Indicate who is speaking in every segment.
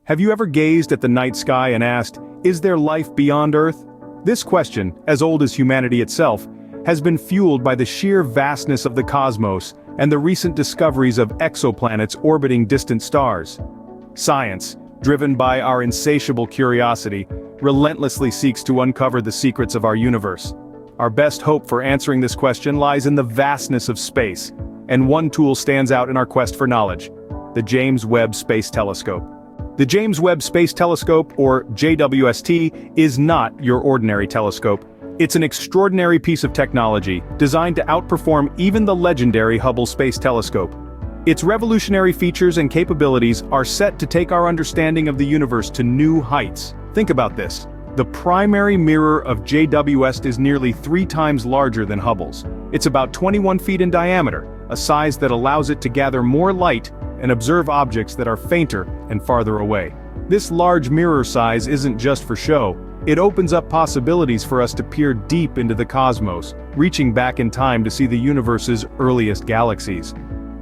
Speaker 1: Have you ever gazed at the night sky and asked, is there life beyond Earth? This question, as old as humanity itself, has been fueled by the sheer vastness of the cosmos and the recent discoveries of exoplanets orbiting distant stars. Science, driven by our insatiable curiosity, relentlessly seeks to uncover the secrets of our universe. Our best hope for answering this question lies in the vastness of space, and one tool stands out in our quest for knowledge: the James Webb Space Telescope. The James Webb Space Telescope, or JWST, is not your ordinary telescope. It's an extraordinary piece of technology designed to outperform even the legendary Hubble Space Telescope. Its revolutionary features and capabilities are set to take our understanding of the universe to new heights. Think about this. The primary mirror of JWST is nearly 3 times larger than Hubble's. It's about 21 feet in diameter, a size that allows it to gather more light and observe objects that are fainter and farther away. This large mirror size isn't just for show. It opens up possibilities for us to peer deep into the cosmos, reaching back in time to see the universe's earliest galaxies.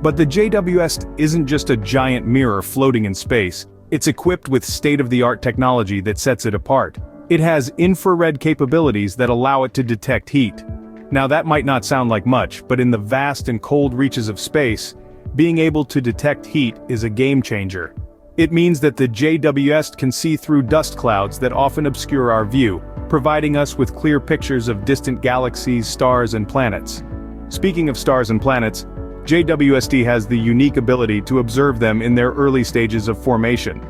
Speaker 1: But the JWST isn't just a giant mirror floating in space. It's equipped with state-of-the-art technology that sets it apart. It has infrared capabilities that allow it to detect heat. Now that might not sound like much, but in the vast and cold reaches of space, being able to detect heat is a game changer. It means that the JWST can see through dust clouds that often obscure our view, providing us with clear pictures of distant galaxies, stars, and planets. Speaking of stars and planets, JWST has the unique ability to observe them in their early stages of formation.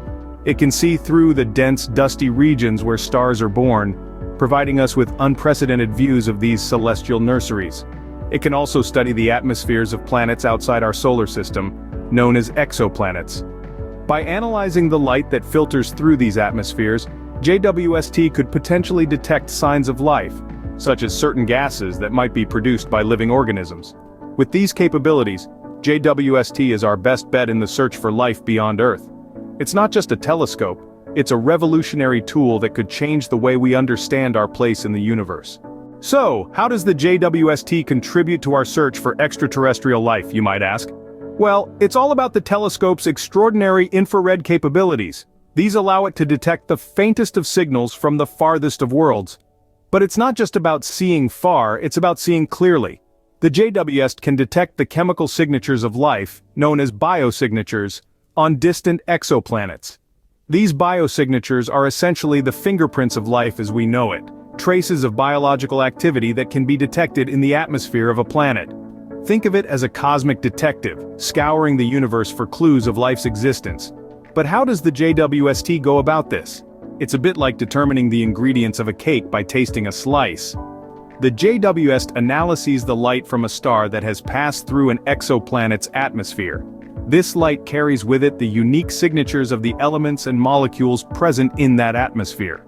Speaker 1: It can see through the dense, dusty regions where stars are born, providing us with unprecedented views of these celestial nurseries. It can also study the atmospheres of planets outside our solar system, known as exoplanets. By analyzing the light that filters through these atmospheres, JWST could potentially detect signs of life, such as certain gases that might be produced by living organisms. With these capabilities, JWST is our best bet in the search for life beyond Earth. It's not just a telescope, it's a revolutionary tool that could change the way we understand our place in the universe. So, how does the JWST contribute to our search for extraterrestrial life, you might ask? Well, it's all about the telescope's extraordinary infrared capabilities. These allow it to detect the faintest of signals from the farthest of worlds. But it's not just about seeing far, it's about seeing clearly. The JWST can detect the chemical signatures of life, known as biosignatures, on distant exoplanets. These biosignatures are essentially the fingerprints of life as we know it. Traces of biological activity that can be detected in the atmosphere of a planet. Think of it as a cosmic detective, scouring the universe for clues of life's existence. But how does the JWST go about this? It's a bit like determining the ingredients of a cake by tasting a slice. The JWST analyzes the light from a star that has passed through an exoplanet's atmosphere. This light carries with it the unique signatures of the elements and molecules present in that atmosphere.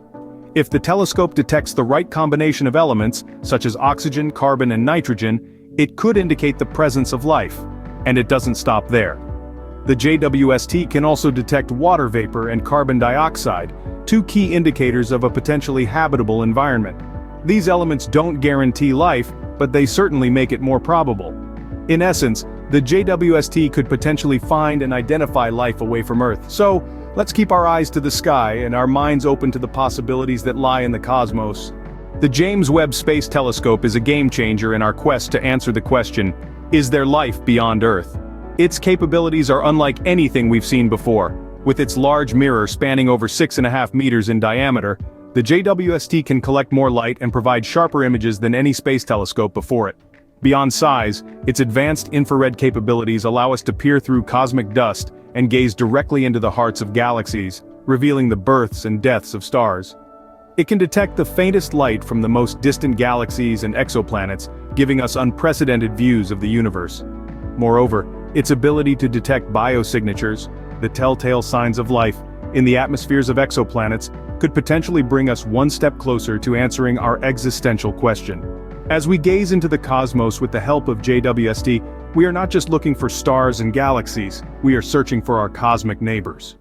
Speaker 1: If the telescope detects the right combination of elements, such as oxygen, carbon, and nitrogen, it could indicate the presence of life. And it doesn't stop there. The JWST can also detect water vapor and carbon dioxide, 2 key indicators of a potentially habitable environment. These elements don't guarantee life, but they certainly make it more probable. In essence, the JWST could potentially find and identify life away from Earth. So, let's keep our eyes to the sky and our minds open to the possibilities that lie in the cosmos. The James Webb Space Telescope is a game-changer in our quest to answer the question, is there life beyond Earth? Its capabilities are unlike anything we've seen before. With its large mirror spanning over 6.5 meters in diameter, the JWST can collect more light and provide sharper images than any space telescope before it. Beyond size, its advanced infrared capabilities allow us to peer through cosmic dust and gaze directly into the hearts of galaxies, revealing the births and deaths of stars. It can detect the faintest light from the most distant galaxies and exoplanets, giving us unprecedented views of the universe. Moreover, its ability to detect biosignatures, the telltale signs of life, in the atmospheres of exoplanets, could potentially bring us one step closer to answering our existential question. As we gaze into the cosmos with the help of JWST, we are not just looking for stars and galaxies, we are searching for our cosmic neighbors.